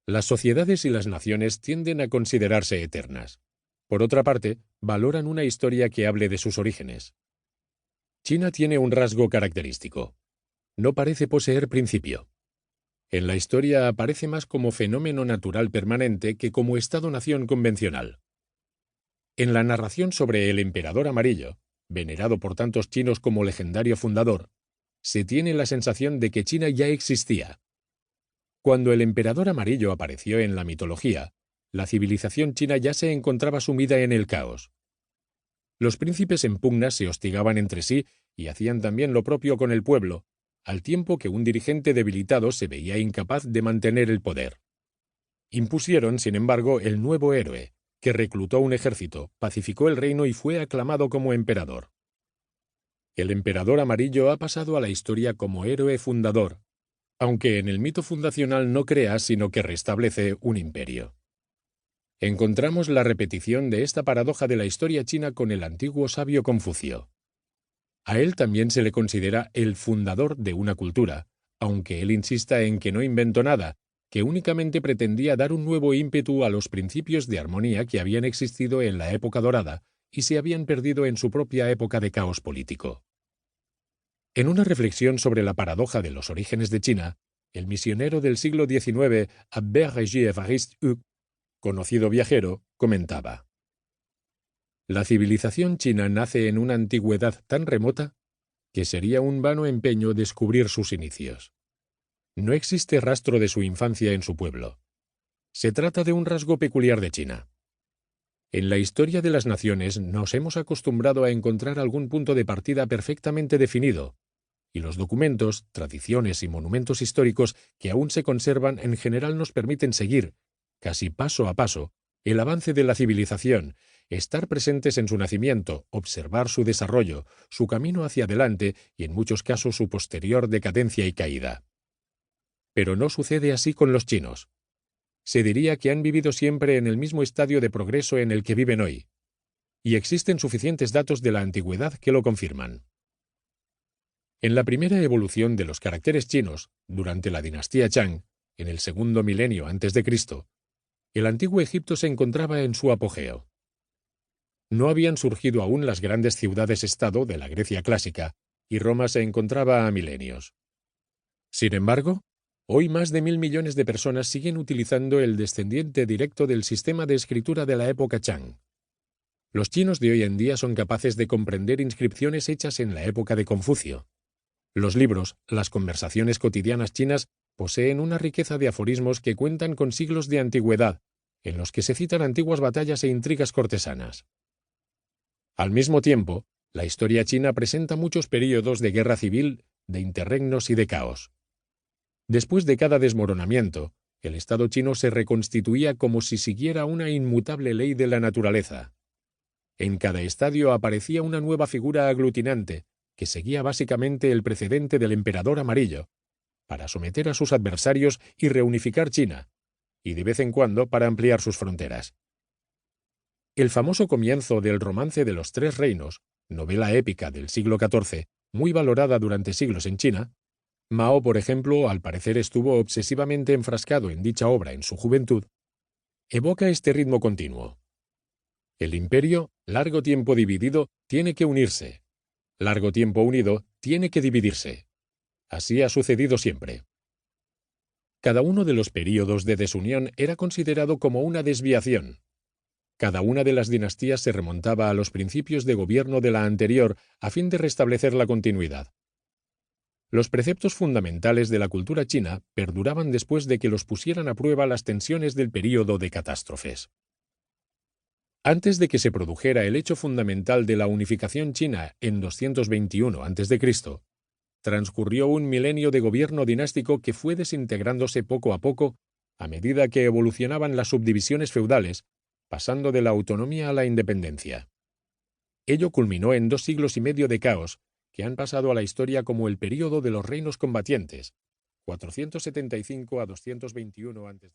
Las sociedades y las naciones tienden a considerarse eternas. Por otra parte, valoran una historia que hable de sus orígenes. China tiene un rasgo característico. No parece poseer principio. En la historia aparece más como fenómeno natural permanente que como Estado-nación convencional. En la narración sobre el emperador amarillo, venerado por tantos chinos como legendario fundador, se tiene la sensación de que China ya existía. Cuando el emperador amarillo apareció en la mitología, la civilización china ya se encontraba sumida en el caos. Los príncipes en pugna se hostigaban entre sí y hacían también lo propio con el pueblo, al tiempo que un dirigente debilitado se veía incapaz de mantener el poder. Impusieron, sin embargo, el nuevo héroe, que reclutó un ejército, pacificó el reino y fue aclamado como emperador. El emperador amarillo ha pasado a la historia como héroe fundador, aunque en el mito fundacional no crea sino que restablece un imperio. Encontramos la repetición de esta paradoja de la historia china con el antiguo sabio Confucio. A él también se le considera el fundador de una cultura, aunque él insista en que no inventó nada, que únicamente pretendía dar un nuevo ímpetu a los principios de armonía que habían existido en la época dorada y se habían perdido en su propia época de caos político. En una reflexión sobre la paradoja de los orígenes de China, el misionero del siglo XIX, Albert-Regis Évariste Hug, conocido viajero, comentaba: la civilización china nace en una antigüedad tan remota que sería un vano empeño descubrir sus inicios. No existe rastro de su infancia en su pueblo. Se trata de un rasgo peculiar de China. En la historia de las naciones nos hemos acostumbrado a encontrar algún punto de partida perfectamente definido, y los documentos, tradiciones y monumentos históricos que aún se conservan en general nos permiten seguir, casi paso a paso, el avance de la civilización, estar presentes en su nacimiento, observar su desarrollo, su camino hacia adelante y en muchos casos su posterior decadencia y caída. Pero no sucede así con los chinos. Se diría que han vivido siempre en el mismo estadio de progreso en el que viven hoy, y existen suficientes datos de la antigüedad que lo confirman. En la primera evolución de los caracteres chinos, durante la dinastía Shang, en el segundo milenio antes de Cristo, el antiguo Egipto se encontraba en su apogeo. No habían surgido aún las grandes ciudades-estado de la Grecia clásica, y Roma se encontraba a milenios. Sin embargo, hoy más de 1.000 millones de personas siguen utilizando el descendiente directo del sistema de escritura de la época Shang. Los chinos de hoy en día son capaces de comprender inscripciones hechas en la época de Confucio. Los libros, las conversaciones cotidianas chinas poseen una riqueza de aforismos que cuentan con siglos de antigüedad, en los que se citan antiguas batallas e intrigas cortesanas. Al mismo tiempo, la historia china presenta muchos períodos de guerra civil, de interregnos y de caos. Después de cada desmoronamiento, el Estado chino se reconstituía como si siguiera una inmutable ley de la naturaleza. En cada estadio aparecía una nueva figura aglutinante, que seguía básicamente el precedente del emperador amarillo, para someter a sus adversarios y reunificar China, y de vez en cuando para ampliar sus fronteras. El famoso comienzo del Romance de los Tres Reinos, novela épica del siglo XIV, muy valorada durante siglos en China, Mao, por ejemplo, al parecer estuvo obsesivamente enfrascado en dicha obra en su juventud, evoca este ritmo continuo. El imperio, largo tiempo dividido, tiene que unirse. Largo tiempo unido, tiene que dividirse. Así ha sucedido siempre. Cada uno de los períodos de desunión era considerado como una desviación. Cada una de las dinastías se remontaba a los principios de gobierno de la anterior a fin de restablecer la continuidad. Los preceptos fundamentales de la cultura china perduraban después de que los pusieran a prueba las tensiones del período de catástrofes. Antes de que se produjera el hecho fundamental de la unificación china en 221 a.C., transcurrió un milenio de gobierno dinástico que fue desintegrándose poco a poco a medida que evolucionaban las subdivisiones feudales, pasando de la autonomía a la independencia. Ello culminó en 2 siglos y medio de caos, que han pasado a la historia como el período de los reinos combatientes, 475 a 221 a.C.